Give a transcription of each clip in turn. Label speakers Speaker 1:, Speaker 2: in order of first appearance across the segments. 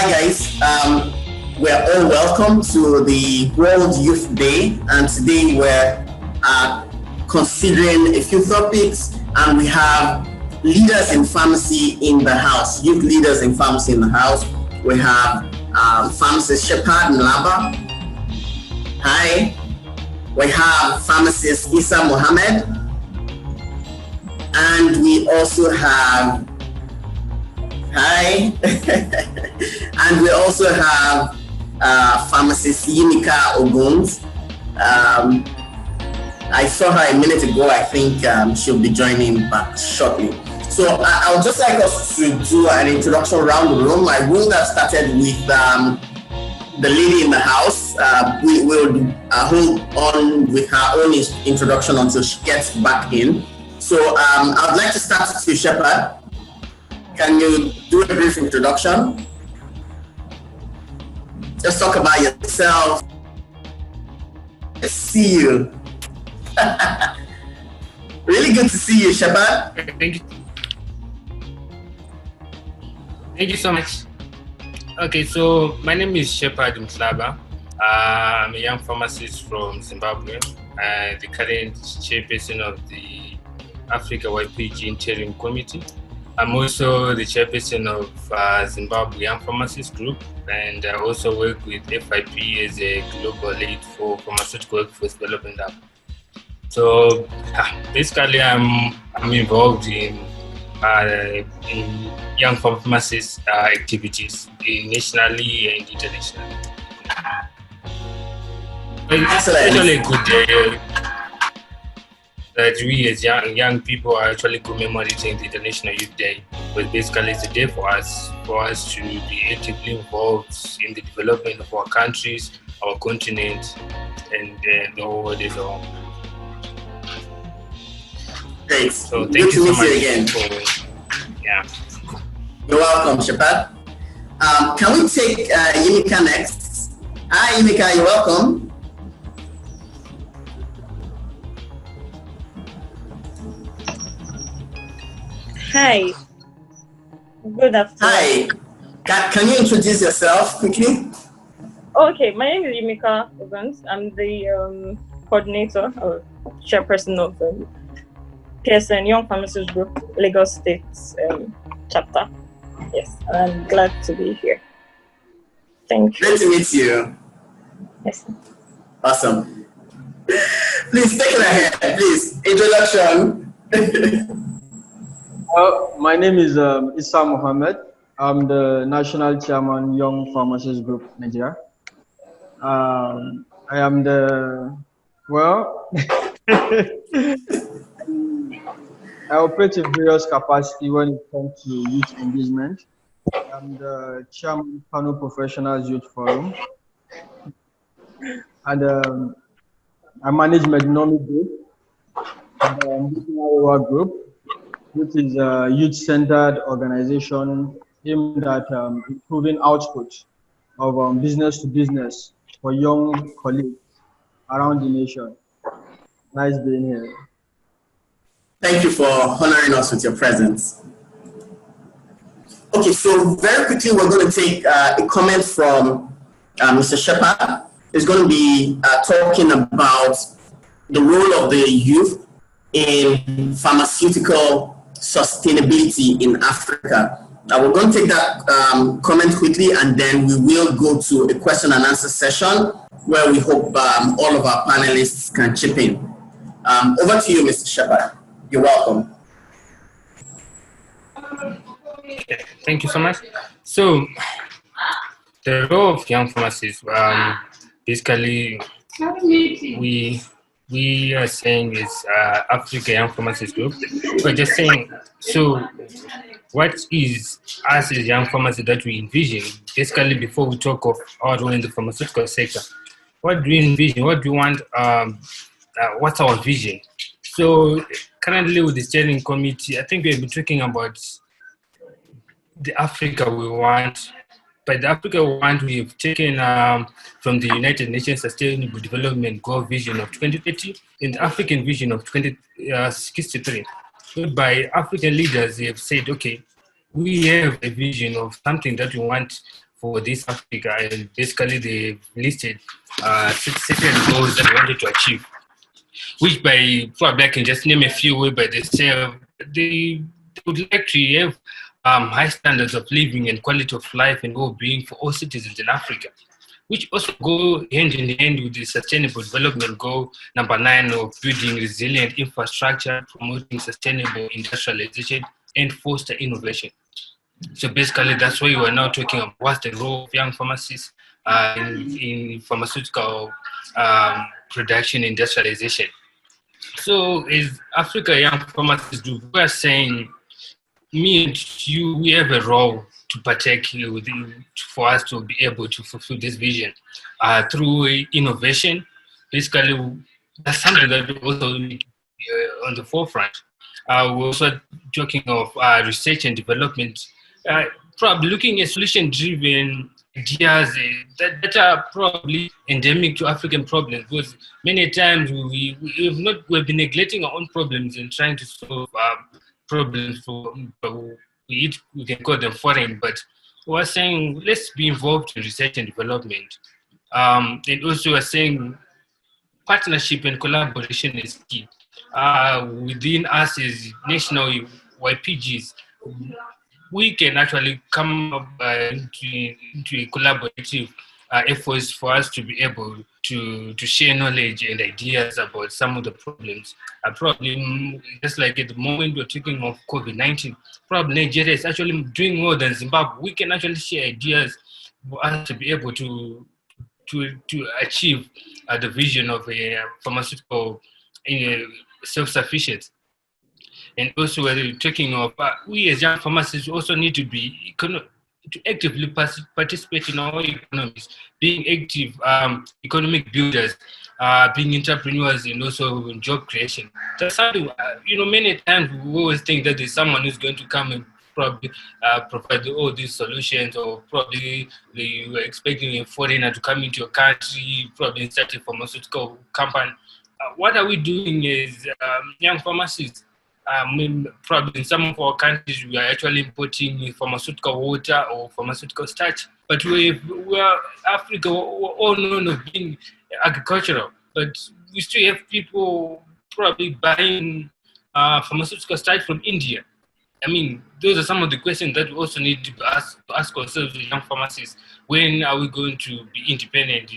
Speaker 1: Hi guys, we're all welcome to the World Youth Day, and today we're considering a few topics, and we have leaders in pharmacy in the house, youth leaders in pharmacy in the house. We have Pharmacist Shepard Mhlaba. Hi. We have Pharmacist Mohammed, and we also have and we also have Pharmacist Yimika Oguns. I saw her a minute ago. I think she'll be joining back shortly. So I would just like us to do an introduction around the room. I will have started with the lady in the house. We will hold on with her own introduction until she gets back in. So I would like to start with Shepard. Can you do a brief introduction? Just talk about yourself. I see you. Really good to see you, Shepard.
Speaker 2: Thank you. Thank you so much. Okay, so my name is Shepard Mhlaba. I'm a young pharmacist from Zimbabwe, the current chairperson of the ISC-Chair Interim Committee. I'm also the chairperson of Zimbabwe Young Pharmacists Group, and I also work with FIP as a global lead for Pharmaceutical Workforce Development Hub. So basically, I'm involved in young pharmacist activities nationally and internationally. It's actually a good day that we as young people are actually commemorating the International Youth Day, but basically it's a day for us to be actively involved in the development of our countries, our continent, and the whole world as a whole.
Speaker 1: Great.
Speaker 2: So thank you so much
Speaker 1: again.
Speaker 2: Yeah.
Speaker 1: You're welcome, Shepard. Can we take Yimika next? Hi, Yimika, you're welcome.
Speaker 3: Hi. Good afternoon.
Speaker 1: Hi. Can you introduce yourself quickly?
Speaker 3: Okay, my name is Yimika Oguns. I'm the coordinator or chairperson of PSN Young Pharmacists Group, Lagos State chapter. Yes, I'm glad to be here. Thank you.
Speaker 1: Great to meet you.
Speaker 3: Yes.
Speaker 1: Awesome. Please take it ahead. Please, introduction.
Speaker 4: My name is Mohammed. I'm the National Chairman, Young Pharmacists Group, Nigeria. I am I operate in various capacities when it comes to youth engagement. I'm the Chairman, Kano Professionals Youth Forum. And I manage Medinomi Group, the Group, which is a youth-centered organization aimed at improving output of business to business for young colleagues around the nation. Nice being here.
Speaker 1: Thank you for honoring us with your presence. Okay, so very quickly, we're going to take a comment from Mr. Shepard. He's going to be talking about the role of the youth in pharmaceutical sustainability in Africa. We're going to take that comment quickly, and then we will go to a question and answer session where we hope all of our panelists can chip in. Over to you, Mr. Shepard. You're welcome.
Speaker 2: Thank you so much. So, the role of young pharmacists, basically, we are saying is Africa Young Pharmacists Group. We're just saying, so what is us as young pharmacists that we envision? Basically, before we talk of our role in the pharmaceutical sector, what do we envision? What do we want? What's our vision? So currently with the steering committee, I think we've been talking about the Africa we want. But the Africa we want, we've taken from the United Nations Sustainable Development Goal Vision of 2030 and the African Vision of 2063. By African leaders, they have said, okay, we have a vision of something that we want for this Africa, and basically they listed certain goals that they wanted to achieve, which probably I can just name a few, but they say they would like to have high standards of living and quality of life and well-being for all citizens in Africa, which also go hand in hand with the Sustainable Development Goal number 9 of building resilient infrastructure, promoting sustainable industrialization, and foster innovation. So basically, that's why we are now talking about what's the role of young pharmacists in pharmaceutical production industrialization. So as Africa Young Pharmacists Group, we are saying, me and you, we have a role to partake for us to be able to fulfill this vision through innovation. Basically, that's something that we also need on the forefront. We're also talking of research and development, probably looking at solution-driven ideas that are probably endemic to African problems, because many times we've been neglecting our own problems and trying to solve problems we can call them foreign, but we're saying let's be involved in research and development. And also we're saying partnership and collaboration is key. Within us as national YPGs, we can actually come up into a collaborative efforts for us to be able to share knowledge and ideas about some of the problems. Probably just like at the moment we're talking of COVID-19, probably Nigeria is actually doing more than Zimbabwe. We can actually share ideas for us to be able to achieve the vision of a pharmaceutical self-sufficient. And also we're talking of, we as young pharmacists also need to be to actively participate in our economies, being active economic builders, being entrepreneurs, and also in job creation. That's something, many times we always think that there's someone who's going to come and probably provide all these solutions, or probably they were expecting a foreigner to come into your country, probably start a pharmaceutical company. What are we doing as young pharmacists? Probably in some of our countries, we are actually importing pharmaceutical water or pharmaceutical starch. But we're Africa, we're all known of being agricultural, but we still have people probably buying pharmaceutical starch from India. I mean, those are some of the questions that we also need to ask ourselves as young pharmacists. When are we going to be independent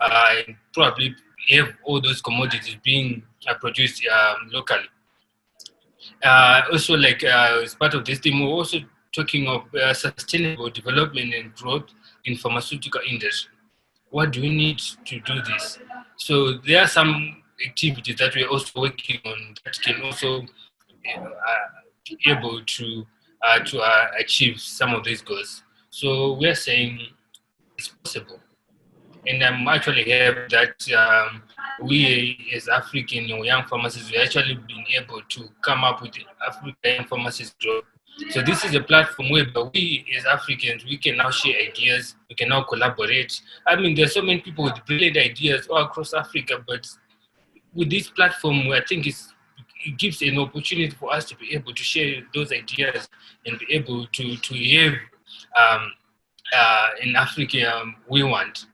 Speaker 2: and probably have all those commodities being produced locally? Also, as part of this thing, we're also talking of sustainable development and growth in pharmaceutical industry. What do we need to do this? So there are some activities that we're also working on that can also be able to achieve some of these goals. So we're saying it's possible. And I'm actually happy that we as African young pharmacists, we actually been able to come up with the African Young Pharmacists Group. So this is a platform where we as Africans, we can now share ideas, we can now collaborate. I mean, there's so many people with brilliant ideas all across Africa, but with this platform, I think it gives an opportunity for us to be able to share those ideas and be able to have in Africa we want.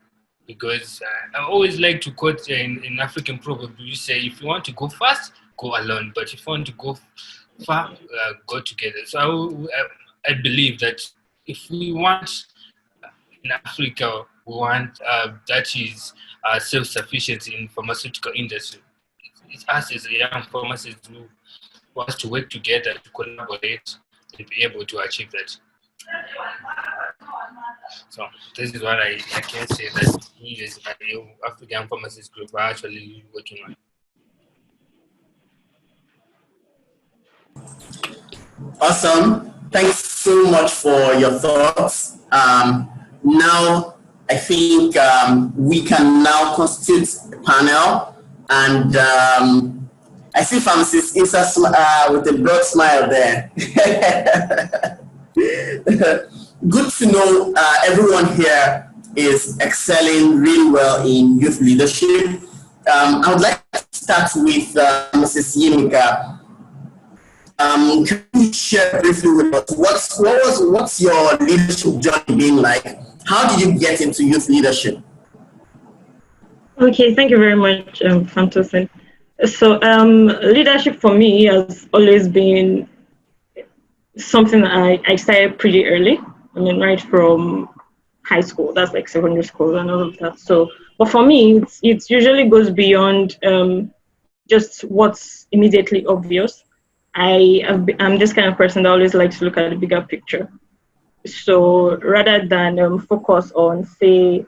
Speaker 2: Because I always like to quote an African proverb, you say, if you want to go fast, go alone. But if you want to go far, go together. So I believe that if we want in Africa, we want that is self-sufficiency in pharmaceutical industry. It's us as a young pharmacists who wants to work together, to collaborate, and be able to achieve that. So this is what I can say that we as African Pharmacists Group are actually working on.
Speaker 1: Awesome. Thanks so much for your thoughts. Now, I think we can now constitute a panel, and I see Pharmacist Isa with a broad smile there. Good to know everyone here is excelling really well in youth leadership. I would like to start with Mrs. Yimika. Can you share briefly with us what's your leadership journey been like? How did you get into youth leadership?
Speaker 3: Okay, thank you very much, Fantosin. So leadership for me has always been something I started pretty early. I mean, right from high school, that's like secondary school and all of that. So, but for me, it usually goes beyond just what's immediately obvious. I'm this kind of person that always likes to look at the bigger picture. So rather than focus on, say,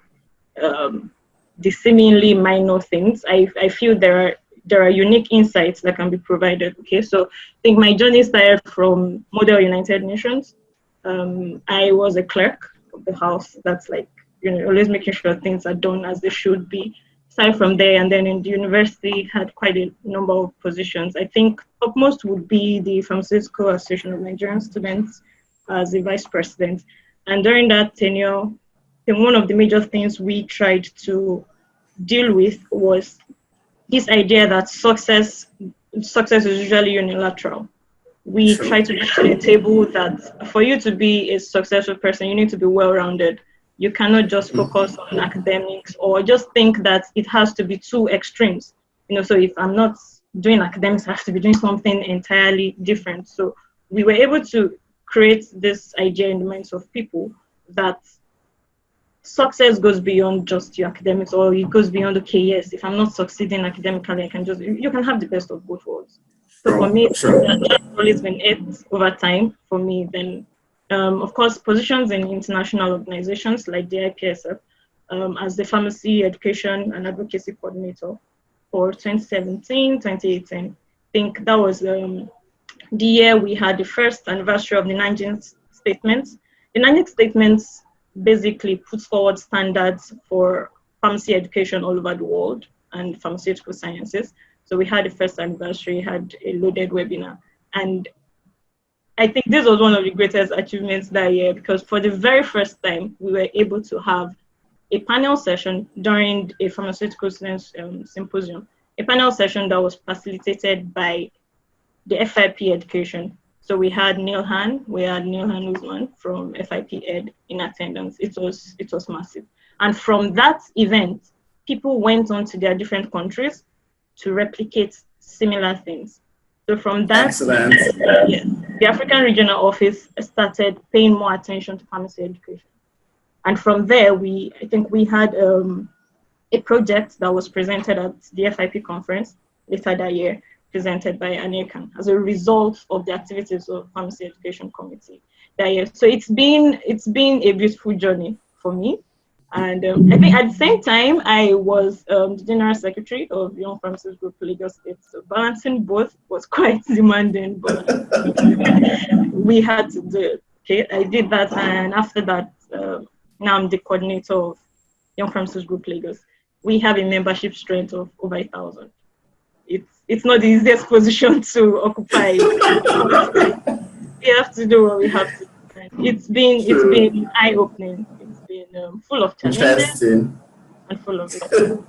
Speaker 3: um, the seemingly minor things, I feel there are unique insights that can be provided. Okay, so I think my journey started from Model United Nations. I was a clerk of the house. That's like, always making sure things are done as they should be. Aside from there, and then in the university, had quite a number of positions. I think topmost would be the Pharmaceutical Association of Nigerian Students as the vice president. And during that tenure, I think one of the major things we tried to deal with was this idea that success is usually unilateral. We try to bring to the table that for you to be a successful person, you need to be well-rounded. You cannot just focus on academics or just think that it has to be two extremes. So if I'm not doing academics, I have to be doing something entirely different. So we were able to create this idea in the minds of people that success goes beyond just your academics, or it goes beyond, okay, yes, if I'm not succeeding academically, you can have the best of both worlds. So for me, that's always been it over time for me. Then, of course, positions in international organizations like the IPSF, as the Pharmacy Education and Advocacy Coordinator for 2017, 2018. I think that was the year we had the first anniversary of the 19th Statement. The 19th Statement basically puts forward standards for pharmacy education all over the world and pharmaceutical sciences. So we had the first anniversary, had a loaded webinar. And I think this was one of the greatest achievements that year, because for the very first time, we were able to have a panel session during a pharmaceutical science symposium, a panel session that was facilitated by the FIP education. So we had Neil Han Usman from FIP Ed in attendance. It was massive. And from that event, people went on to their different countries to replicate similar things. So from that, the African Regional Office started paying more attention to pharmacy education. And from there, I think we had a project that was presented at the FIP conference later that year, presented by Anekan as a result of the activities of Pharmacy Education Committee that year. So it's been a beautiful journey for me. And I think at the same time, I was the General Secretary of Young Pharmacists Group Lagos State. So balancing both was quite demanding, but we had to do it. Okay, I did that, and after that, now I'm the coordinator of Young Pharmacists Group Lagos. We have a membership strength of over 1,000. It's not the easiest position to occupy. We have to do what we have to do. It's been eye-opening. It's been full of challenges and full of excitement.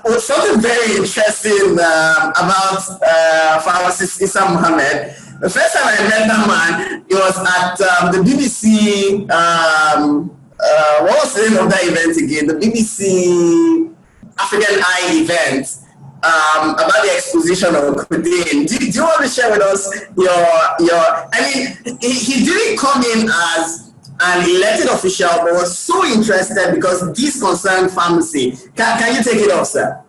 Speaker 1: Well, something very interesting about Pharmacist Mohammed. The first time I met that man, it was at the BBC. What was the name of that event again? The BBC African Eye event. About the exposition of codeine. Do you want to share with us your I mean, he didn't come in as an elected official, but was so interested because this concerned pharmacy. Can you take it off, sir?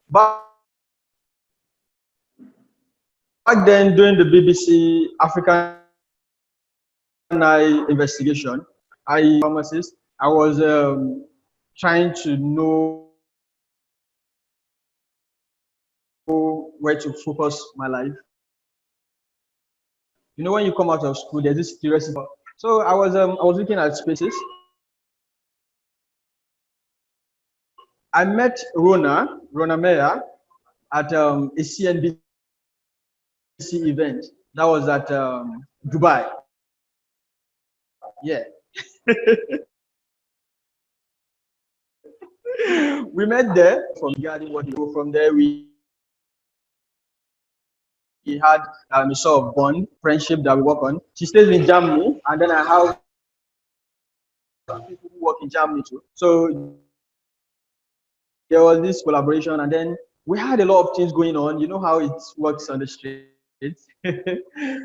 Speaker 4: Back then, during the BBC African Eye investigation, Pharmacist, I was trying to know where to focus my life. When you come out of school, there's this curiosity. So I was looking at spaces. I met Rona Meyer at a CNBC event that was at Dubai. Yeah. We met there from regarding what we go from there. We had a sort of bond, friendship that we work on. She stays in Germany, and then I have people who work in Germany too. So there was this collaboration, and then we had a lot of things going on. You know how it works on the street.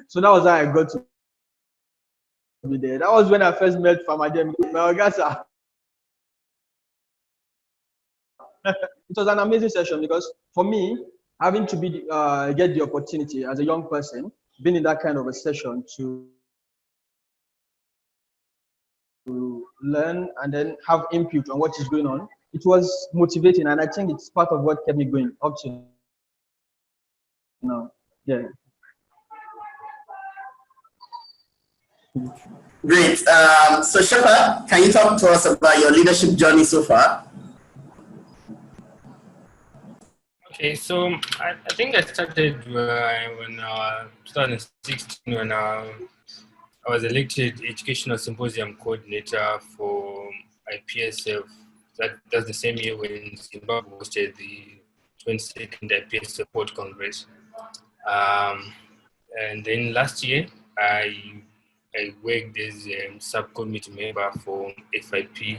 Speaker 4: So that was how I got to be there. That was when I first met Pharmacist. It was an amazing session because for me, having to be get the opportunity as a young person, being in that kind of a session to learn and then have input on what is going on, it was motivating, and I think it's part of what kept me going up to now. Yeah.
Speaker 1: Great. So Shepard, can you talk to us about your leadership journey so far?
Speaker 2: Okay, so I think I started when 2016 when I was elected Educational Symposium Coordinator for IPSF. That's the same year when Zimbabwe hosted the 22nd IPSF World Congress. And then last year, I worked as a subcommittee member for FIP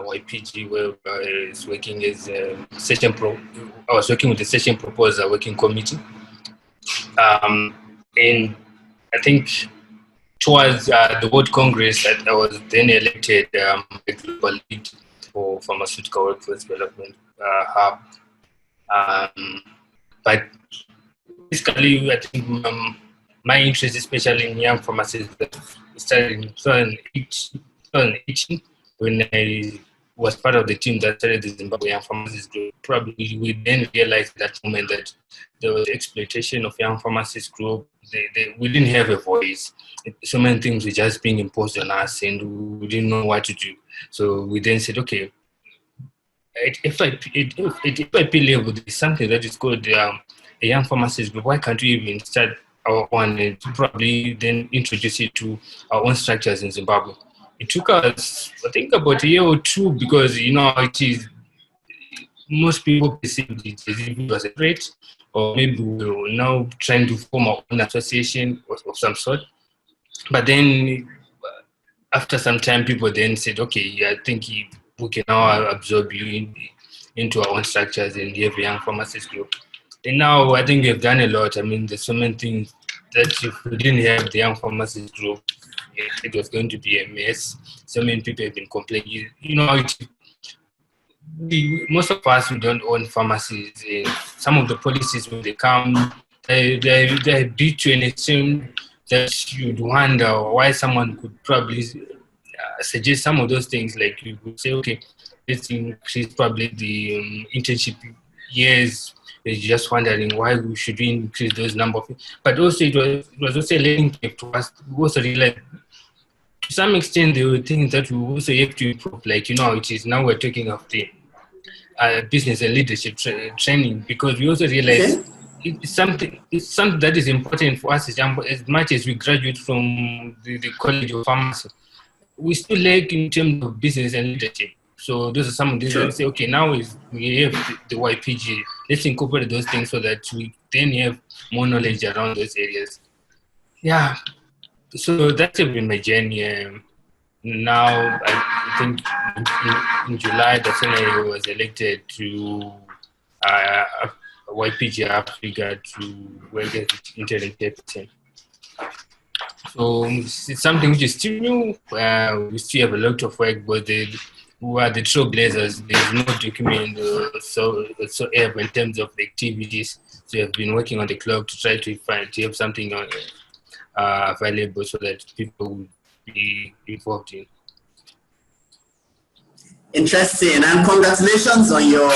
Speaker 2: YPG, where I was working as a session I was working with the session proposer working committee. And I think towards the World Congress, I was then elected a global lead for Pharmaceutical Workforce Development Hub. But basically, I think my interest, especially in young pharmacists, started in 2018 when I was part of the team that started the Zimbabwe Young Pharmacists Group. Probably we then realized at that moment that there was exploitation of young pharmacists group. We didn't have a voice. So many things were just being imposed on us and we didn't know what to do. So we then said, okay, at FIP level, there's something that is called a young pharmacist group. Why can't we even start our own and probably then introduce it to our own structures in Zimbabwe? It took us, I think, about a year or two because, it is, most people perceived it as if it was a threat, or maybe we were now trying to form our own association of some sort. But then after some time, people then said, okay, I think we can now absorb you into our own structures and have a young pharmacist group. And now I think we've done a lot. I mean, there's so many things that if we didn't have the young pharmacist group, it was going to be a mess. So many people have been complaining. Most of us, we don't own pharmacies. Some of the policies, when they come, they beat you in a term that you'd wonder why someone could probably suggest some of those things. Like you would say, okay, let's increase probably the internship years. They're just wondering why should we increase those number of. But also it was also a learning curve to us. We also realized to some extent there were things that we also have to improve. Like it is now we're talking of the business and leadership training, because we also realize it's something that is important for us as much as we graduate from the College of Pharmacy. We still lack in terms of business and leadership. So those are some of these that we say, okay, now we have the YPG. Let's incorporate those things so that we then have more knowledge around those areas. Yeah. So that's been my journey. Now, I think in July, that's when I was elected to YPG Africa to work as interim captain. So it's something which is still new. We still have a lot of work, but who are the trailblazers? There's no document whatsoever in terms of the activities. So we have been working on the clock to try to have something available so that people will be involved in.
Speaker 1: Interesting, and congratulations on your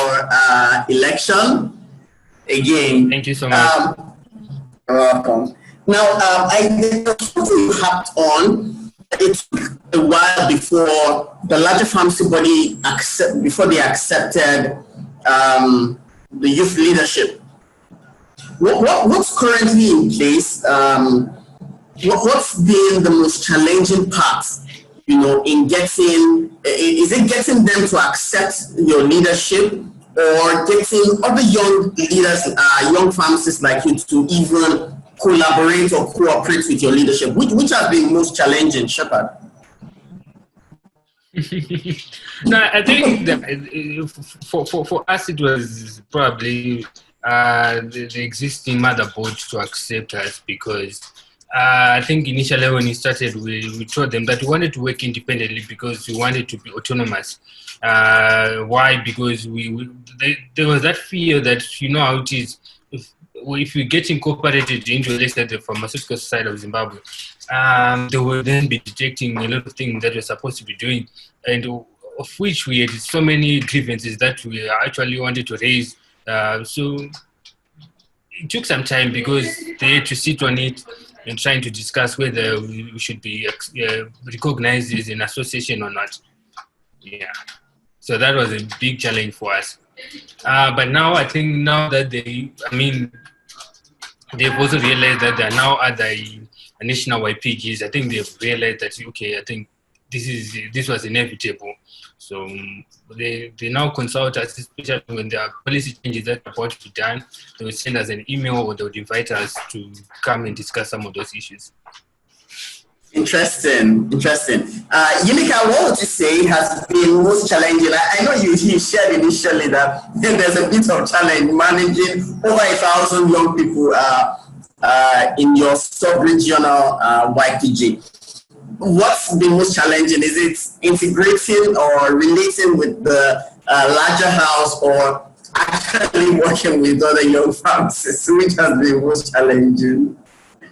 Speaker 1: election. Again,
Speaker 2: thank you so much.
Speaker 1: You're welcome. Now, something you hopped on. It took a while before the larger pharmacy body accepted the youth leadership. What's currently in place? What's been the most challenging part in getting, is it getting them to accept your leadership, or getting other young leaders, young pharmacists like you to even collaborate or cooperate with your leadership? Which has been most challenging, Shepard?
Speaker 2: No, I think that for us it was probably the existing motherboard to accept us, because I think initially when we started, we told them that we wanted to work independently because we wanted to be autonomous. Why? Because there was that fear that, you know how it is, if we get incorporated into, let's say, the pharmaceutical side of Zimbabwe, they will then be detecting a lot of things that we're supposed to be doing, and of which we had so many grievances that we actually wanted to raise. So it took some time because they had to sit on it and trying to discuss whether we should be recognized as an association or not. Yeah. So that was a big challenge for us. But now I think now that they've also realized that there are now other national YPGs. I think they've realized that, okay, I think this was inevitable. So they now consult us, especially when there are policy changes that are about to be done. They will send us an email, or they would invite us to come and discuss some of those issues.
Speaker 1: Interesting. Yimika, what would you say has been most challenging? I know you shared initially that there's a bit of challenge managing over 1,000 young people in your sub-regional YPG. What's been most challenging? Is it integrating or relating with the larger house, or actually working with other young pharmacists? Which has been most challenging?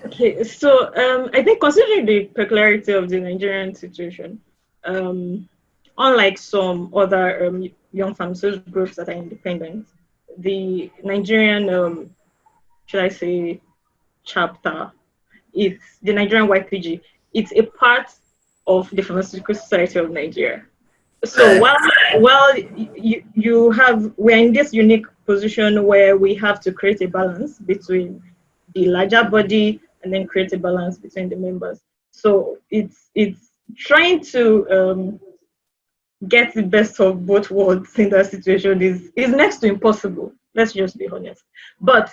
Speaker 3: Okay, so I think considering the peculiarity of the Nigerian situation, unlike some other young pharmaceutical groups that are independent, the Nigerian, should I say, chapter, it's the Nigerian YPG. It's a part of the Pharmaceutical Society of Nigeria. So while we're in this unique position where we have to create a balance between the larger body and then create a balance between the members. So it's trying to get the best of both worlds in that situation is next to impossible. Let's just be honest. But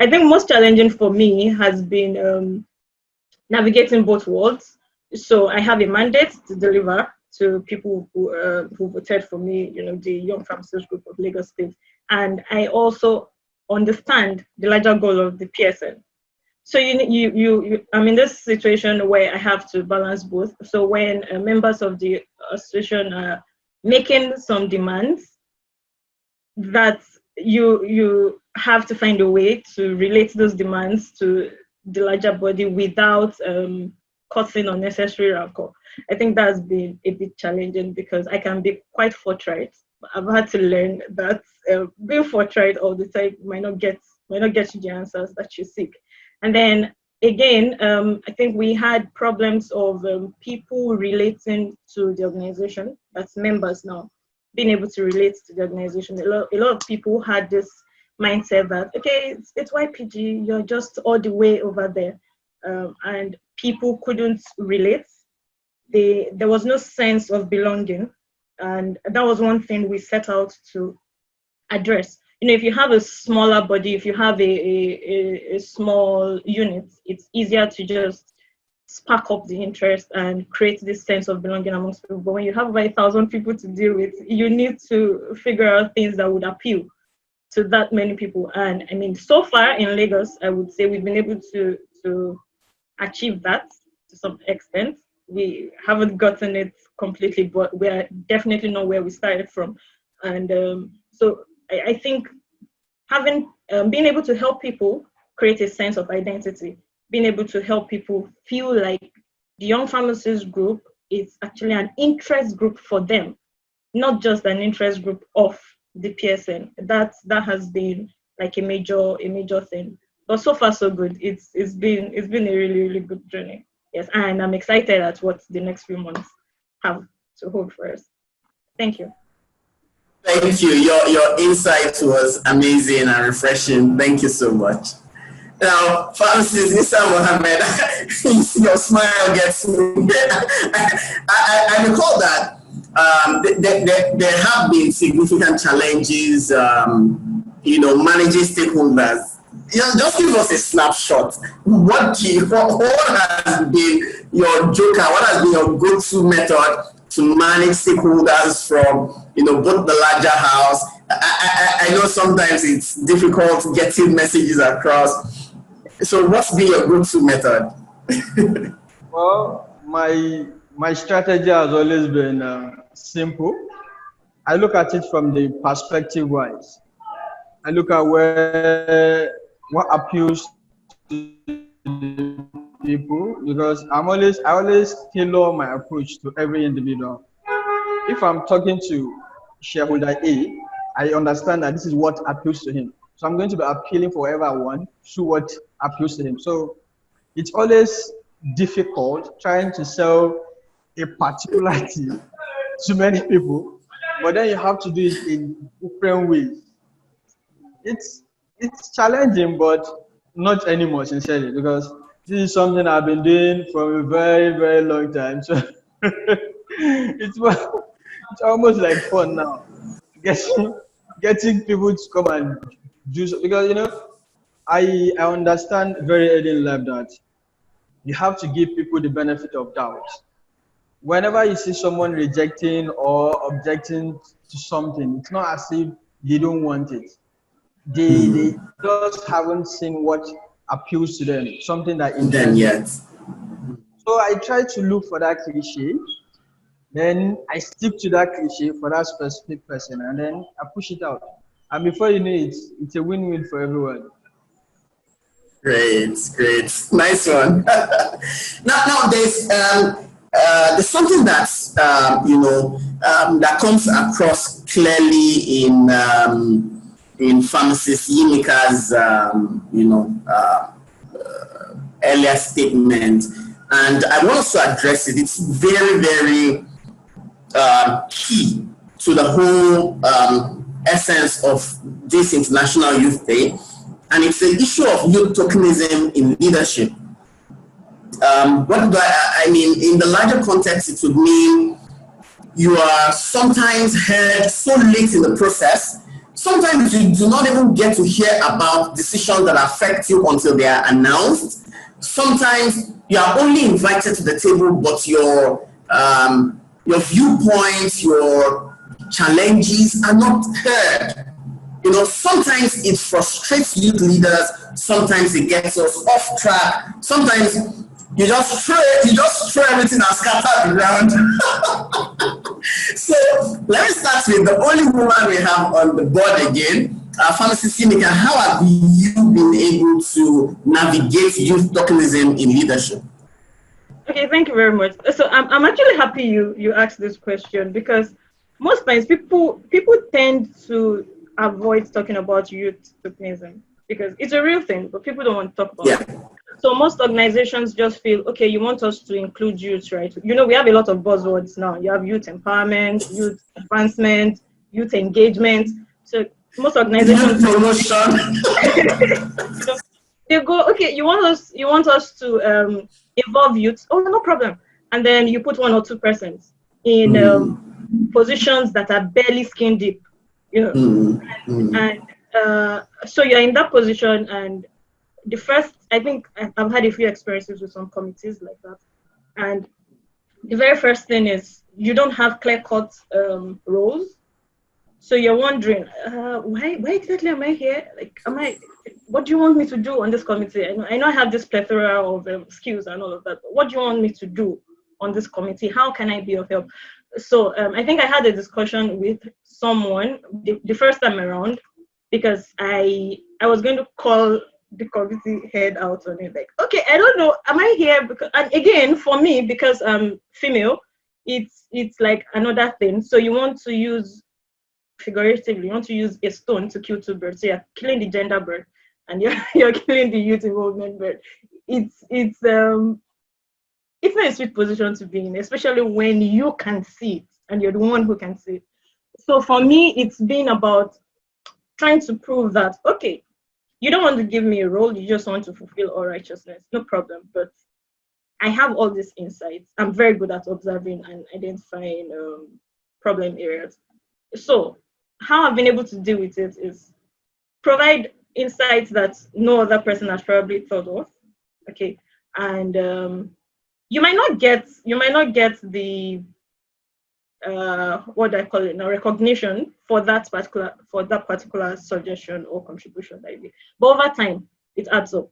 Speaker 3: I think most challenging for me has been navigating both worlds. So I have a mandate to deliver to people who voted for me, the Young Pharmacists Group of Lagos State. And I also understand the larger goal of the PSN. So I'm in this situation where I have to balance both. So when members of the association are making some demands, that you have to find a way to relate those demands to the larger body without causing unnecessary rancor. I think that's been a bit challenging because I can be quite forthright. I've had to learn that being forthright all the time might not get you the answers that you seek. And then again, I think we had problems of people relating to the organization, that's members now, being able to relate to the organization. A lot of people had this mindset that, okay, it's YPG, you're just all the way over there. And people couldn't relate. There was no sense of belonging. And that was one thing we set out to address. If you have a smaller body, if you have a small unit, it's easier to just spark up the interest and create this sense of belonging amongst people. But when you have 1,000 people to deal with, you need to figure out things that would appeal to that many people. And I mean, so far in Lagos, I would say we've been able to achieve that to some extent. We haven't gotten it completely, but we are definitely not where we started from. And so I think being able to help people create a sense of identity, being able to help people feel like the Young Pharmacists Group is actually an interest group for them, not just an interest group of the PSN. That has been like a major thing. But so far so good. It's been a really, really good journey. Yes, and I'm excited at what the next few months have to hold for us. Thank you.
Speaker 1: Thank you. Your insight was amazing and refreshing. Thank you so much. Now, Pharmacist, Mr. Mohammed, your smile gets me. I recall that there have been significant challenges, managing stakeholders. Just give us a snapshot. What has been your joker? What has been your go-to method to manage stakeholders from, both the larger house? I know sometimes it's difficult getting messages across. So what's been your go-to method?
Speaker 4: Well, my strategy has always been simple. I look at it from the perspective-wise. I look at what appeals to people, because I always tailor my approach to every individual. If I'm talking to shareholder A, I understand that this is what appeals to him. So I'm going to be appealing for whatever I want to what appeals to him. So it's always difficult trying to sell a particular thing to many people, but then you have to do it in different ways. It's challenging, but not anymore, sincerely, because this is something I've been doing for a very, very long time. So it's almost like fun now. Getting people to come and do so, because I understand very early in life that you have to give people the benefit of doubt. Whenever you see someone rejecting or objecting to something, it's not as if they don't want it. They just haven't seen what appeals to them, something that in them
Speaker 1: yet.
Speaker 4: So I try to look for that cliche, then I stick to that cliche for that specific person, and then I push it out. And before you know it, it's a win-win for everyone.
Speaker 1: Great. Nice one. now there's something that's, that comes across clearly in Pharmacist Yimika's, earlier statement, and I want us to address it. It's very, very key to the whole essence of this International Youth Day, and it's the issue of youth tokenism in leadership. What do I mean? In the larger context, it would mean you are sometimes heard so late in the process. Sometimes you do not even get to hear about decisions that affect you until they are announced. Sometimes you are only invited to the table, but your viewpoints, your challenges are not heard. Sometimes it frustrates youth leaders. Sometimes it gets us off track. Sometimes you just throw everything and scatter around. So let me start with the only woman we have on the board again, Pharmacist Yimika. How have you been able to navigate youth tokenism in leadership?
Speaker 3: Okay, thank you very much. So I'm actually happy you asked this question, because most times people tend to avoid talking about youth tokenism because it's a real thing, but people don't want to talk about it. So most organizations just feel, okay, you want us to include youth, right? We have a lot of buzzwords now. You have youth empowerment, youth advancement, youth engagement. So most organizations they go, okay, you want us to involve youth. Oh, no problem. And then you put 1 or 2 persons in positions that are barely skin deep, and so you're in that position. And the first, I think I've had a few experiences with some committees like that, and the very first thing is you don't have clear-cut roles. So you're wondering, why exactly am I here? Like, what do you want me to do on this committee? I know I have this plethora of skills and all of that, but what do you want me to do on this committee? How can I be of help? So I think I had a discussion with someone the first time around, because I was going to call the committee head out on it. Like, okay, I don't know, am I here? Because, and again, for me, because I'm female, it's like another thing. So you want to use, figuratively, you want to use a stone to kill 2 birds. So you're killing the gender bird and you're killing the youth involvement bird. It's not a sweet position to be in, especially when you can see it and you're the one who can see it. So for me, it's been about trying to prove that, okay, you don't want to give me a role, you just want to fulfill all righteousness, no problem. But I have all these insights. I'm very good at observing and identifying problem areas. So how I've been able to deal with it is provide insights that no other person has probably thought of. Okay, and you might not get the what do I call it now, recognition for that particular suggestion or contribution that you did. But over time, it adds up,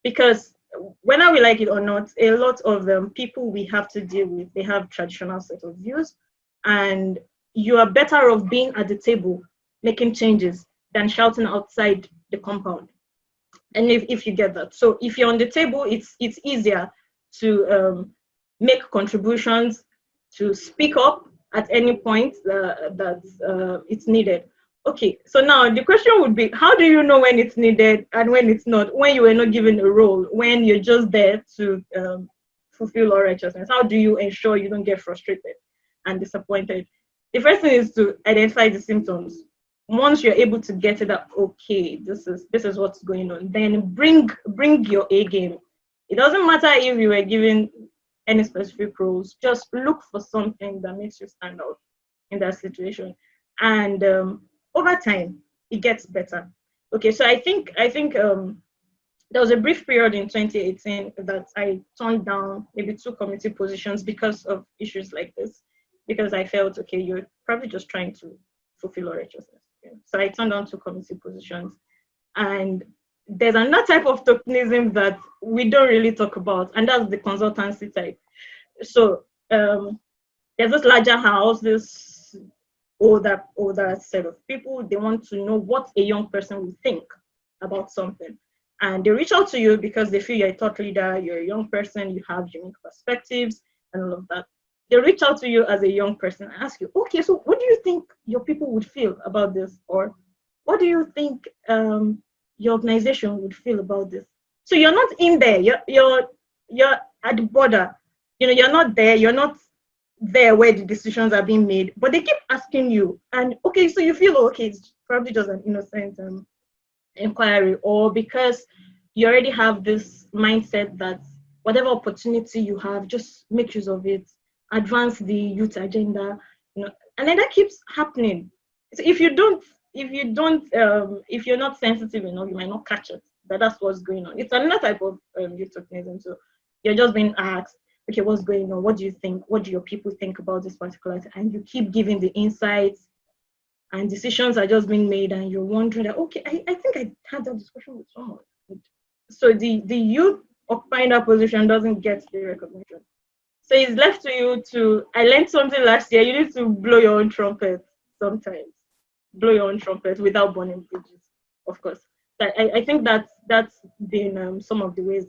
Speaker 3: because whether we like it or not, a lot of people we have to deal with, they have traditional set of views, and you are better off being at the table making changes than shouting outside the compound. And if you get that, so if you're on the table, it's easier to make contributions, to speak up at any point that it's needed. Okay, so now the question would be, how do you know when it's needed and when it's not, when you were not given a role, when you're just there to fulfill all righteousness? How do you ensure you don't get frustrated and disappointed? The first thing is to identify the symptoms. Once you're able to get it up, okay, this is what's going on, then bring your A game. It doesn't matter if you were given any specific roles, just look for something that makes you stand out in that situation. And over time, it gets better. Okay, so I think there was a brief period in 2018 that I turned down maybe 2 committee positions because of issues like this, because I felt, okay, you're probably just trying to fulfill all righteousness. Okay? So I turned down 2 committee positions. And there's another type of tokenism that we don't really talk about, and that's the consultancy type. So there's this larger house, this older set of people. They want to know what a young person will think about something, and they reach out to you because they feel you're a thought leader, you're a young person, you have unique perspectives and all of that. They reach out to you as a young person and ask you, okay, so what do you think your people would feel about this, or what do you think your organization would feel about this? So you're not in there, you're at the border. You're not there, you're not there where the decisions are being made, but they keep asking you, and okay, so you feel, okay, it's probably just an innocent inquiry, or because you already have this mindset that whatever opportunity you have, just make use of it, advance the youth agenda, and then that keeps happening. So if you're not sensitive enough, you might not catch it, that's what's going on. It's another type of youth tokenism. So you're just being asked, okay, what's going on? What do you think? What do your people think about this particular thing? And you keep giving the insights, and decisions are just being made, and you're wondering that, okay, I think I had that discussion with someone. So the youth occupying that position doesn't get the recognition. So it's left to you to, I learned something last year, you need to blow your own trumpet sometimes. Blow your own trumpet without burning bridges, of course. But I think that's been some of the ways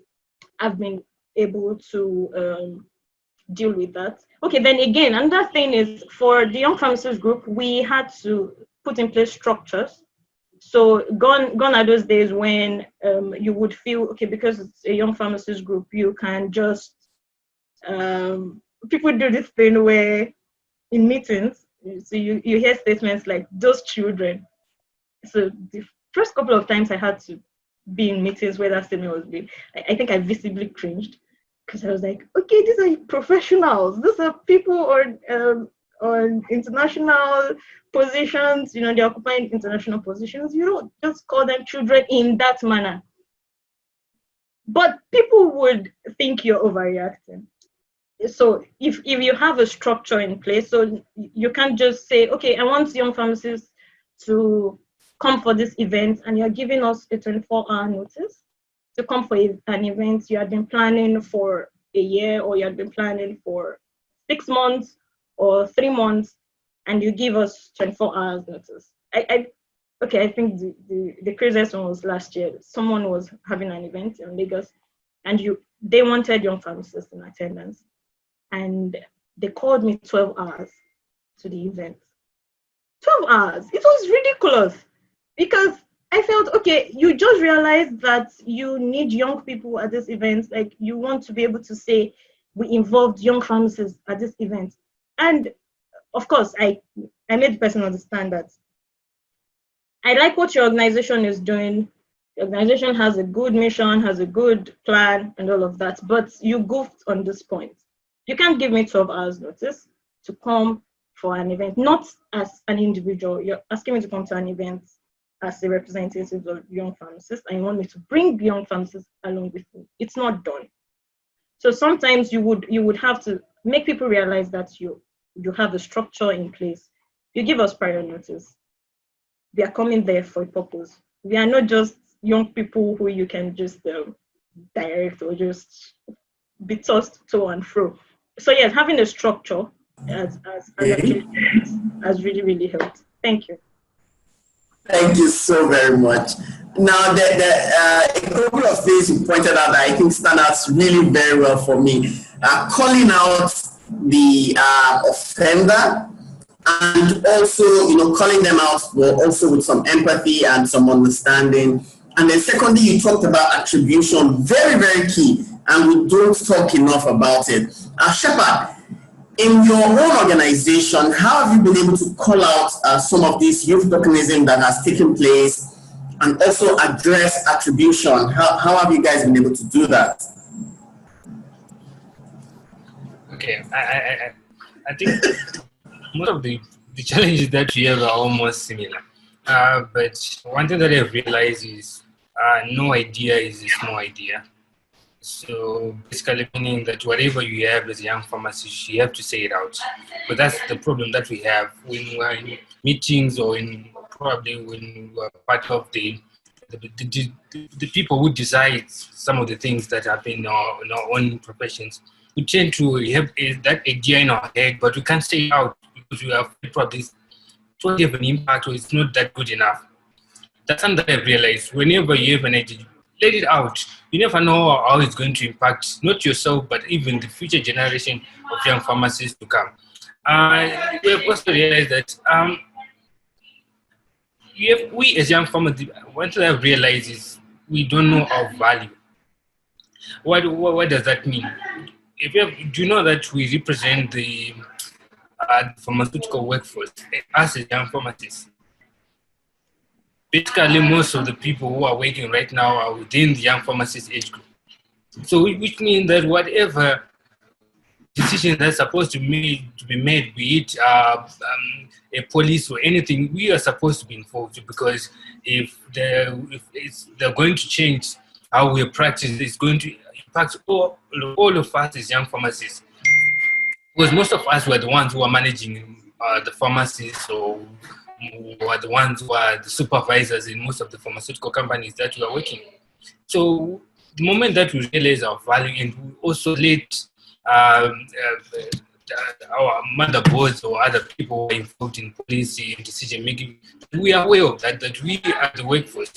Speaker 3: I've been able to deal with that. Okay, then again, another thing is, for the Young Pharmacists group, we had to put in place structures. So gone are those days when you would feel, okay, because it's a Young Pharmacists group, you can just, people do this thing where in meetings, so you hear statements like, those children. So the first couple of times I had to be in meetings where that statement was made, I think I visibly cringed, because I was like, okay, these are professionals. These are people on international positions, they're occupying international positions. You don't just call them children in that manner. But people would think you're overreacting. So if you have a structure in place, so you can't just say, okay, I want young pharmacists to come for this event, and you're giving us a 24-hour notice to come for an event you had been planning for a year, or you had been planning for 6 months or 3 months, and you give us 24 hours notice. I think the craziest one was last year. Someone was having an event in Lagos, and they wanted young pharmacists in attendance, and they called me 12 hours to the event. 12 hours. It was ridiculous, because I felt, okay, you just realized that you need young people at this event. Like, you want to be able to say, we involved young pharmacists at this event. And of course, I made the person understand that I like what your organization is doing, The organization has a good mission, has a good plan, and all of that, but you goofed on this point. You can't give me 12 hours notice to come for an event, not as an individual. You're asking me to come to an event as a representative of young pharmacists, and you want me to bring young pharmacists along with me. It's not done. So sometimes you would have to make people realize that you have the structure in place. You give us prior notice. We are coming there for a purpose. We are not just young people who you can just direct or just be tossed to and fro. So yes, having a structure has really, really helped. Thank you.
Speaker 1: Thank you so very much. Now, a couple of things you pointed out that I think stand out really very well for me. Calling out the offender, and also, calling them out also with some empathy and some understanding. And then secondly, you talked about attribution, very, very key, and we don't talk enough about it. Shepard, in your own organization, how have you been able to call out some of this youth tokenism that has taken place and also address attribution? How have you guys been able to do that?
Speaker 2: Okay, I think most of the challenges that we have are almost similar. But one thing that I've realized is no idea is a small idea. So basically meaning that whatever you have as a young pharmacist, you have to say it out. But that's the problem that we have when we're in meetings or probably when we're part of the people who decide some of the things that happen in our own professions. We tend to have that idea in our head, but we can't say it out because we have probably it won't have an impact or it's not that good enough. That's something that I've realized. Whenever you have an idea, let it out. You never know how it's going to impact not yourself, but even the future generation of young pharmacists to come. We have also realized that we as young pharmacists, one thing I've realized is we don't know our value. What does that mean? Do you know that we represent the pharmaceutical workforce as a young pharmacist? Basically, most of the people who are working right now are within the young pharmacist age group. So, which means that whatever decision that's supposed to be made, be it a police or anything, we are supposed to be involved, because if they're going to change how we practice, it's going to impact all of us as young pharmacists. Because most of us were the ones who are managing the pharmacies, or who are the ones who are the supervisors in most of the pharmaceutical companies that we are working. So the moment that we realize our value, and we also let our motherboards or other people who are involved in policy and decision making, we are aware of that we are the workforce.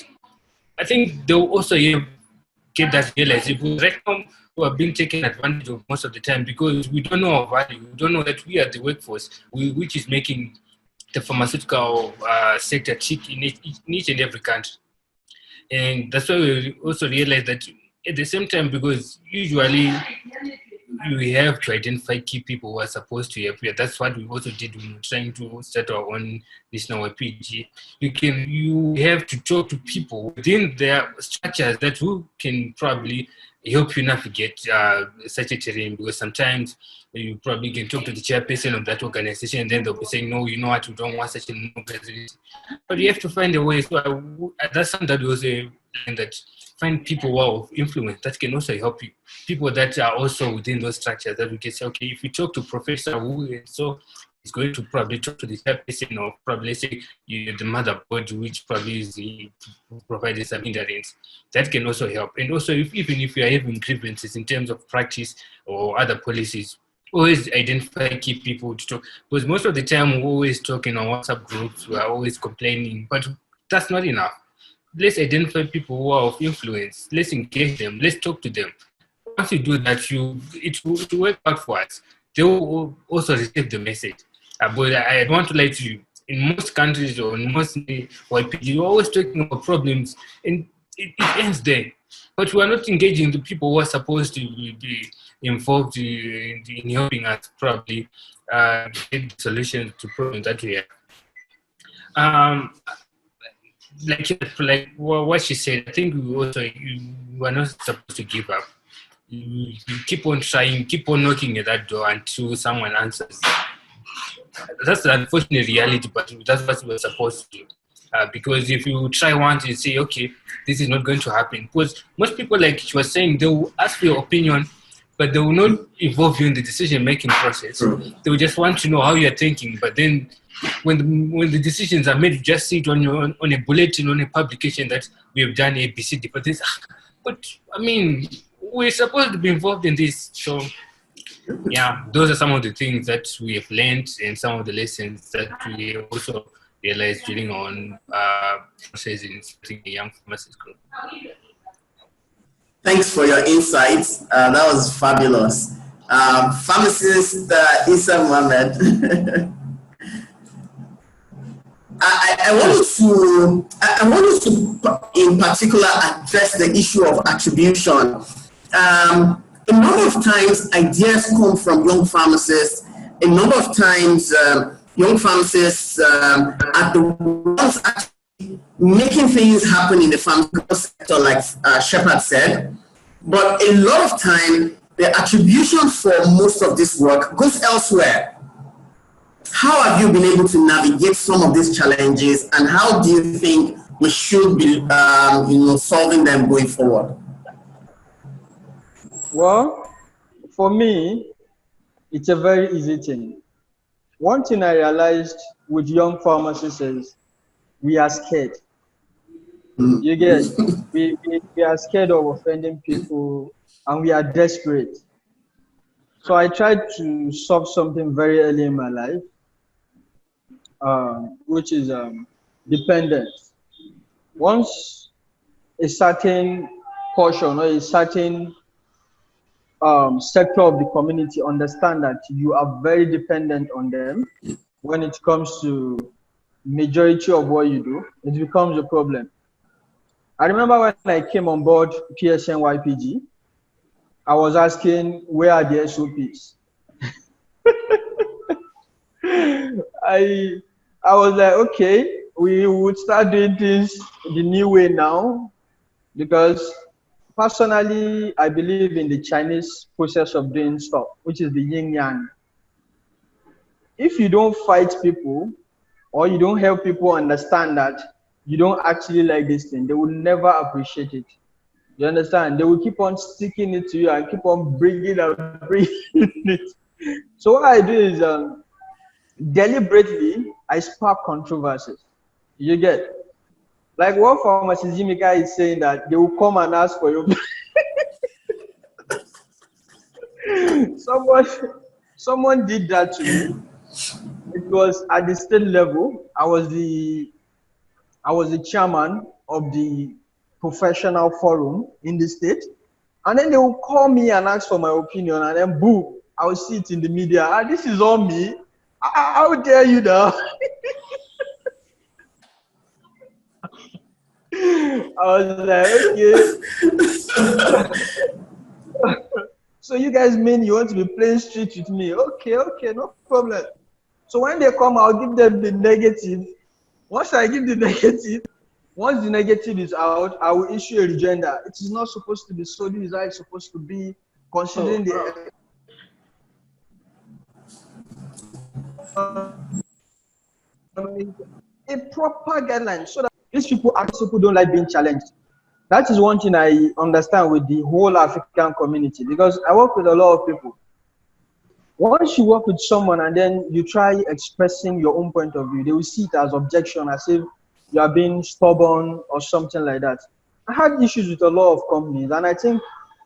Speaker 2: I think they'll also get that realization. Right now, we are being taken advantage of most of the time because we don't know our value. We don't know that we are the workforce, which is making the pharmaceutical sector tick in each and every country. And that's why we also realize that at the same time, because usually we have to identify key people who are supposed to appear. That's what we also did when we were trying to set our own national YPG. You have to talk to people within their structures that who can probably help you navigate such a terrain, because sometimes you probably can talk to the chairperson of that organization and then they'll be saying, no, you know what, we don't want such an organization. But you have to find a way. So that's something that was that find people who are of influence that can also help you. People that are also within those structures that we can say, okay, if you talk to Professor Wu, so he's going to probably talk to the chairperson, or probably say the motherboard, which probably is providing some hindrance. That can also help. And also, even if you are having grievances in terms of practice or other policies, always identify key people to talk. Because most of the time, we're always talking on WhatsApp groups, we're always complaining, but that's not enough. Let's identify people who are of influence. Let's engage them. Let's talk to them. Once you do that, it will work out for us. They will also receive the message. But I want to lie to you. In most countries or in most YPG, you're always talking about problems, and it ends there. But we are not engaging the people who are supposed to be involved in helping us probably get solutions to problems that we have. like what she said, I think you are not supposed to give up. You keep on trying, keep on knocking at that door until someone answers. That's the unfortunate reality, but that's what we're supposed to do. Because if you try once and say, okay, this is not going to happen, because most people, like she was saying, they will ask for your opinion, but they will not involve you in the decision-making process. They will just want to know how you're thinking, but then when the decisions are made, you just see it on a bulletin, on a publication that we have done A, B, C, D, but I mean, we're supposed to be involved in this, so yeah, those are some of the things that we have learned and some of the lessons that we also realized during on process in starting a young pharmacist group.
Speaker 1: Thanks for your insights. That was fabulous. Pharmacist Muhammed. I wanted to in particular address the issue of attribution. A number of times ideas come from young pharmacists. A number of times young pharmacists are the ones actually making things happen in the pharmaceutical sector, like Shepard said. But a lot of time, the attribution for most of this work goes elsewhere. How have you been able to navigate some of these challenges, and how do you think we should be solving them going forward?
Speaker 4: Well, for me, it's a very easy thing. One thing I realized with young pharmacists is we are scared. You get, we are scared of offending people, and we are desperate. So I tried to solve something very early in my life, which is dependence. Once a certain portion or a certain sector of the community understand that you are very dependent on them when it comes to majority of what you do, it becomes a problem. I remember when I came on board PSNYPG, I was asking, where are the SOPs? I was like, okay, we would start doing things the new way now, because personally, I believe in the Chinese process of doing stuff, which is the yin yang. If you don't fight people, or you don't help people understand that you don't actually like this thing, they will never appreciate it. You understand? They will keep on sticking it to you and keep on bringing it. So what I do is deliberately, I spark controversies. You get? Like what Pharmacist Yimika is saying, that they will come and ask for your someone did that to me. It was at the state level. I was the chairman of the professional forum in the state, and then they will call me and ask for my opinion, and then boom, I will see it in the media. This is on me. How dare you now? I was like, okay. So you guys mean you want to be playing street with me? Okay, no problem. So when they come, I'll give them the negative. Once I give the negative, once the negative is out, I will issue a agenda. It is not supposed to be so. This is how it's supposed to be, considering the a proper guideline, so that these people don't like being challenged. That is one thing I understand with the whole African community, because I work with a lot of people. Once you work with someone and then you try expressing your own point of view, they will see it as objection, as if you are being stubborn or something like that. I had issues with a lot of companies, and I think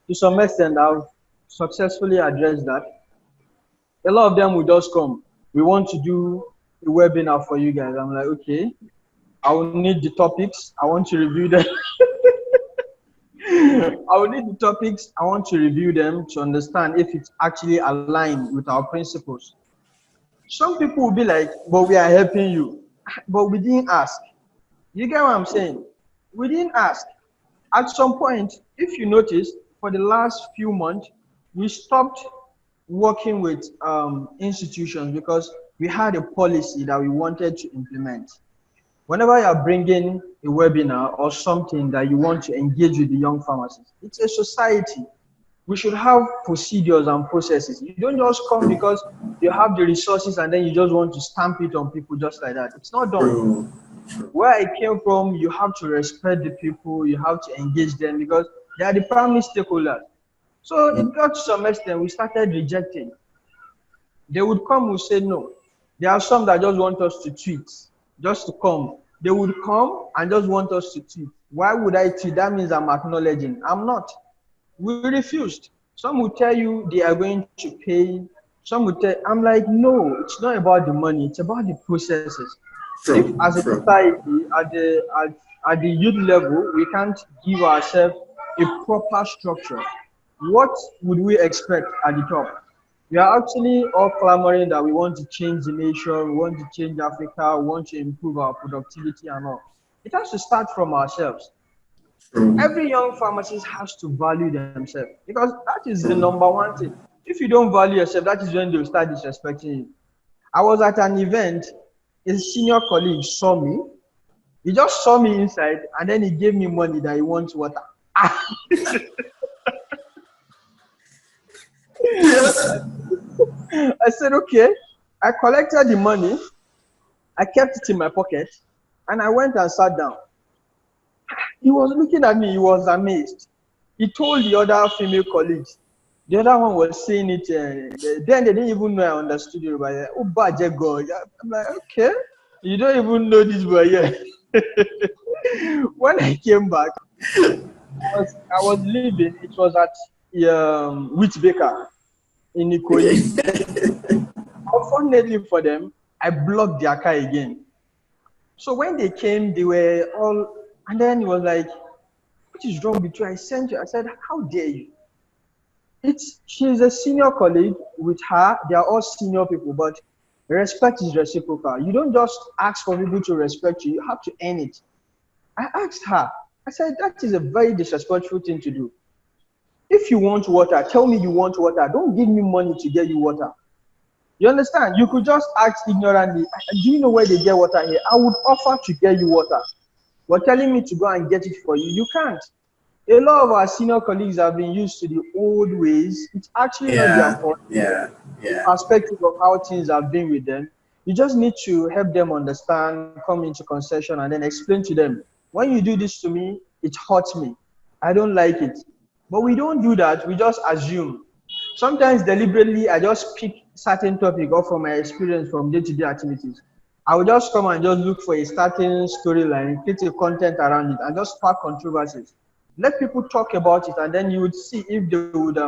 Speaker 4: to some extent I've successfully addressed that. A lot of them will just come, we want to do a webinar for you guys. I'm like, okay, I will need the topics, I want to review them. I will need the topics, I want to review them to understand if it's actually aligned with our principles. Some people will be like, but we are helping you. But we didn't ask. You get what I'm saying? We didn't ask. At some point, if you notice, for the last few months, we stopped working with institutions because we had a policy that we wanted to implement. whenever you're bringing a webinar or something that you want to engage with the young pharmacists, it's a society. We should have procedures and processes. You don't just come because you have the resources and then you just want to stamp it on people just like that. It's not done. Where I came from, you have to respect the people, you have to engage them because they are the primary stakeholders. So it got to some extent, we started rejecting. They would come, we say no. There are some that just want us to tweet, just to come. They would come and just want us to tweet. Why would I tweet? That means I'm acknowledging. I'm not. We refused. Some will tell you they are going to pay. Some will tell, I'm like, no, it's not about the money, it's about the processes. If as a society, at the youth level, we can't give ourselves a proper structure, what would we expect at the top? We are actually all clamoring that we want to change the nation, we want to change Africa, we want to improve our productivity and all. It has to start from ourselves. Every young pharmacist has to value themselves because that is the number one thing. If you don't value yourself, that is when they'll start disrespecting you. I was at an event, a senior colleague saw me. He just saw me inside and then he gave me money that he wants water. I said, okay. I collected the money. I kept it in my pocket and I went and sat down. He was looking at me. He was amazed. He told the other female colleagues. The other one was saying it. Then they didn't even know I understood it. But oh, budget God. I'm like, okay. You don't even know this boy yet. When I came back, I was leaving. It was at Wheat Baker in Ikoyi. Unfortunately for them, I blocked their car again. So when they came, they were all, and then he was like, what is wrong with you? I sent you. I said, how dare you? She's a senior colleague. With her, they are all senior people, but respect is reciprocal. You don't just ask for people to respect you. You have to earn it. I asked her. I said, that is a very disrespectful thing to do. If you want water, tell me you want water. Don't give me money to get you water. You understand? You could just ask ignorantly, do you know where they get water here? I would offer to get you water. But telling me to go and get it for you, you can't. A lot of our senior colleagues have been used to the old ways. It's actually not their fault. The perspective of how things have been with them. You just need to help them understand, come into concession, and then explain to them, when you do this to me, it hurts me. I don't like it. But we don't do that. We just assume. Sometimes deliberately, I just pick certain topic or from my experience from day-to-day activities. I will just come and just look for a certain storyline, create a content around it, and just spark controversies. Let people talk about it, and then you would see if they would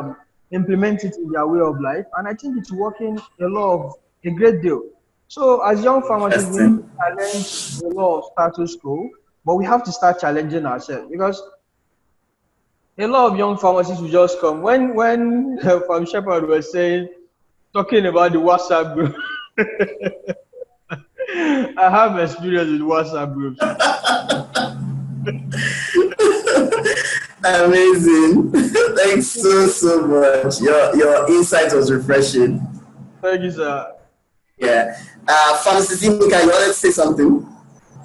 Speaker 4: implement it in their way of life. And I think it's working a great deal. So as young pharmacists, we need to challenge a lot of status quo, but we have to start challenging ourselves because a lot of young pharmacists will just come. When from Shepard was talking about the WhatsApp group, I have experience with WhatsApp groups.
Speaker 1: Amazing. Thanks so much. Your insight was refreshing.
Speaker 4: Thank you, sir.
Speaker 1: Yeah. Pharmacist Yimika, you wanted to say something?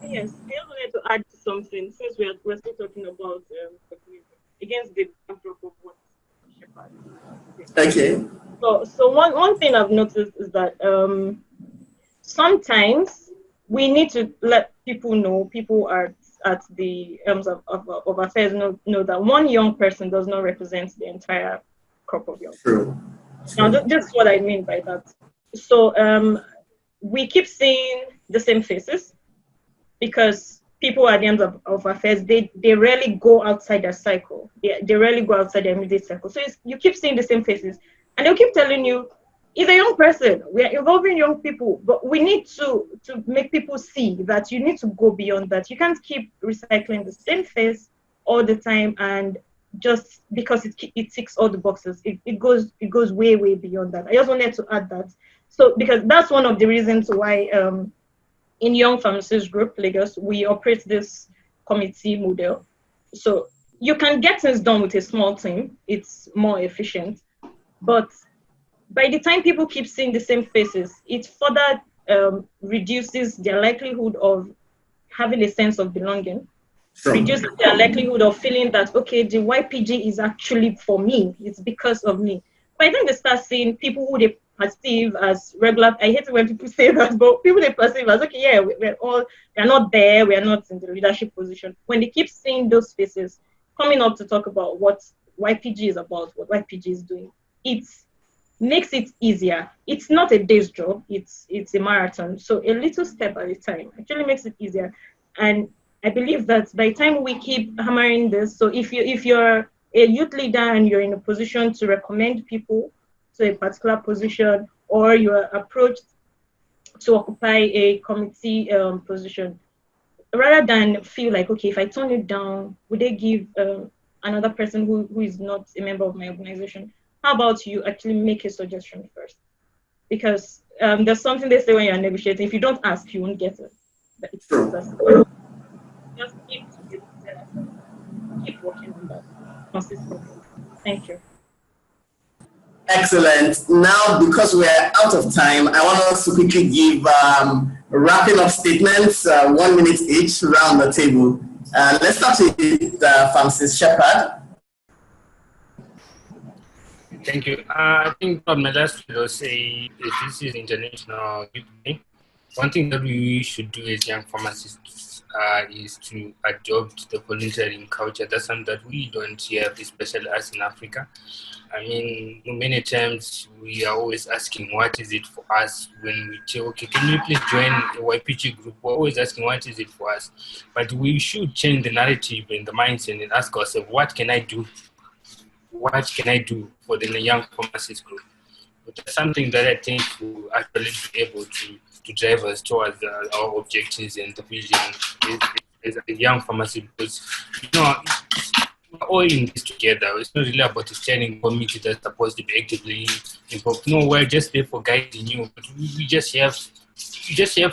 Speaker 3: Yes, I just wanted to add something since we're still talking about against the backdrop of what Shepard.
Speaker 1: Okay.
Speaker 3: So one thing I've noticed is that sometimes we need to let people are at the arms of affairs know that one young person does not represent the entire crop of young people.
Speaker 1: True.
Speaker 3: Now, this is what I mean by that. So we keep seeing the same faces because people at the end of affairs, they rarely go outside their cycle. They rarely go outside their immediate cycle. So you keep seeing the same faces, and they'll keep telling you, he's a young person. We are involving young people, but we need to make people see that you need to go beyond that. You can't keep recycling the same face all the time, and just because it ticks all the boxes, it goes way beyond that. I just wanted to add that. So because that's one of the reasons why in Young Pharmacists Group Lagos we operate this committee model. So you can get things done with a small team. It's more efficient, but by the time people keep seeing the same faces, it further reduces their likelihood of having a sense of belonging,
Speaker 1: Sure.
Speaker 3: reduces their likelihood of feeling that, okay, the YPG is actually for me, it's because of me. But I think they start seeing people who they perceive as regular, I hate it when people say that, but people they perceive as, okay, yeah, we're not there, we're not in the leadership position. When they keep seeing those faces coming up to talk about what YPG is about, what YPG is doing, it makes it easier. It's not a day's job, it's a marathon. So a little step at a time actually makes it easier. And I believe that by the time we keep hammering this, so if you're a youth leader and you're in a position to recommend people to a particular position, or you are approached to occupy a committee position, rather than feel like, okay, if I turn it down, would they give another person who is not a member of my organization? How about you actually make a suggestion first? Because there's something they say when you're negotiating, if you don't ask, you won't get it. But it's just keep working on that consistently. Thank you.
Speaker 1: Excellent. Now, because we're out of time, I want us to quickly give wrapping up statements, 1 minute each, around the table. Let's start with Pharmacist Shepard.
Speaker 2: Thank you. I think what my last will say is this is International Youth Day. One thing that we should do as young pharmacists is to adopt the volunteering culture. That's something that we don't have, especially us in Africa. I mean, many times we are always asking, what is it for us? When we say, okay, can you please join a YPG group? We're always asking, what is it for us? But we should change the narrative and the mindset and ask ourselves, what can I do? What can I do for the young pharmacist group? But that's something that I think will actually be able to drive us towards our objectives and the vision as a young pharmacist. Because, you know, we're all in this together. It's not really about a steering committee that's supposed to be actively involved. No, we're just there for guiding you. But you just have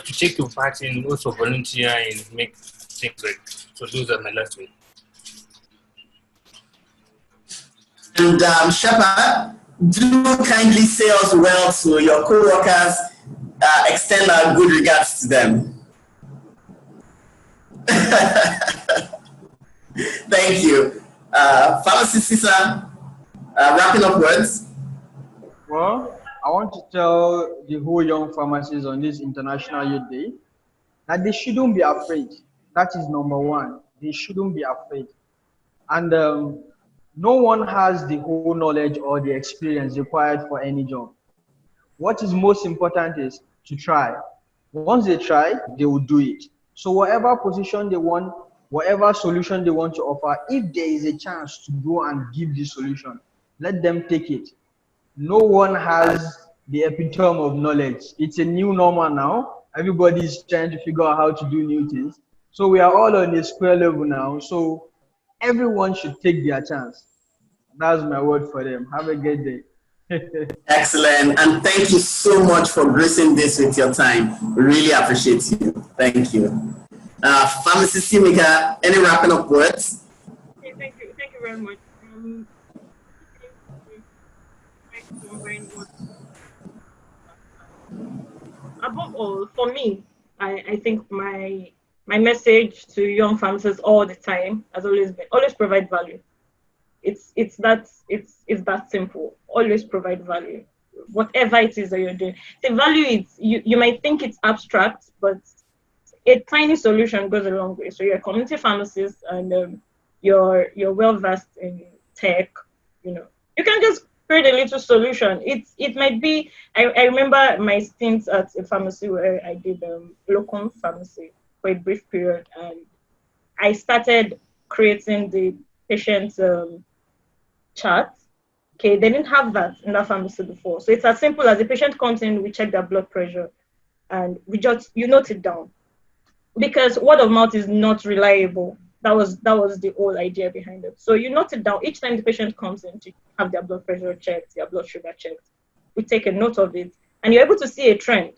Speaker 2: to take your part and also volunteer and make things right. So those are my last words.
Speaker 1: And Shepard, do kindly say us well to your co-workers, extend our good regards to them. Thank you. Pharmacist Sisa, wrapping up words.
Speaker 4: Well, I want to tell the whole young pharmacists on this International Youth Day that they shouldn't be afraid. That is number one. They shouldn't be afraid. And no one has the whole knowledge or the experience required for any job. What is most important is to try. Once they try, they will do it. So whatever position they want, whatever solution they want to offer, if there is a chance to go and give the solution, let them take it. No one has the epitome of knowledge. It's a new normal now. Everybody is trying to figure out how to do new things. So we are all on a square level now. So everyone should take their chance. That's my word for them. Have a good day.
Speaker 1: Excellent. And thank you so much for gracing this with your time. We really appreciate you. Thank you. Pharmacist Yimika, any wrapping up words?
Speaker 3: Okay, thank you. Thank you very much. Above all, for me, I think my message to young pharmacists all the time has always been, always provide value. It's that simple. Always provide value. Whatever it is that you're doing. The value is, you might think it's abstract, but a tiny solution goes a long way. So you're a community pharmacist and you're well versed in tech, you can just create a little solution. It might be, I remember my stints at a pharmacy where I did locum pharmacy for a brief period, and I started creating the patient chart. Okay, they didn't have that in that pharmacy before. So it's as simple as the patient comes in, we check their blood pressure, and you note it down. Because word of mouth is not reliable. That was the whole idea behind it. So you note it down. Each time the patient comes in to have their blood pressure checked, their blood sugar checked, we take a note of it, and you're able to see a trend.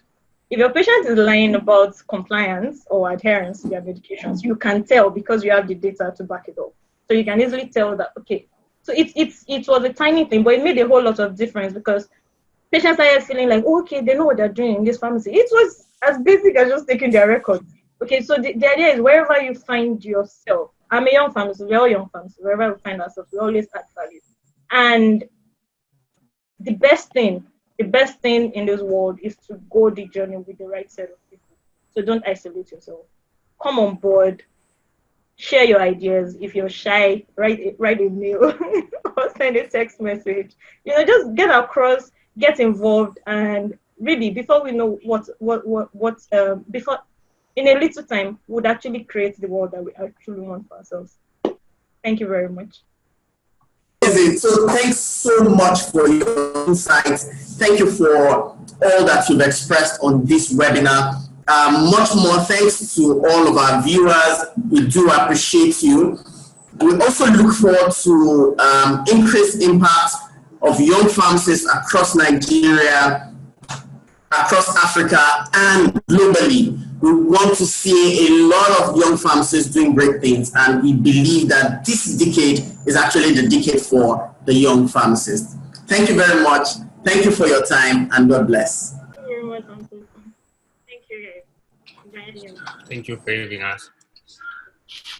Speaker 3: If your patient is lying about compliance or adherence to their medications, you can tell because you have the data to back it up. So you can easily tell that, okay, so it was a tiny thing, but it made a whole lot of difference because patients started feeling like, oh, okay, they know what they're doing in this pharmacy. It was as basic as just taking their records. Okay, so the idea is wherever you find yourself, I'm a young pharmacist, we're all young pharmacists, wherever we find ourselves, we always add value. And the best thing in this world is to go the journey with the right set of people. So don't isolate yourself. Come on board, share your ideas. If you're shy, write a mail or send a text message. Just get across, get involved, and really, before we know before in a little time, would actually create the world that we actually want for ourselves. Thank you very much.
Speaker 1: So thanks so much for your insights. Thank you for all that you've expressed on this webinar. Much more thanks to all of our viewers. We do appreciate you. We also look forward to increased impact of young pharmacists across Nigeria, across Africa, and globally. We want to see a lot of young pharmacists doing great things, and we believe that this decade is actually the decade for the young pharmacists. Thank you very much. Thank you for your time, and God bless.
Speaker 3: Thank you very much, Uncle. Thank you, guys.
Speaker 2: Thank you for having us.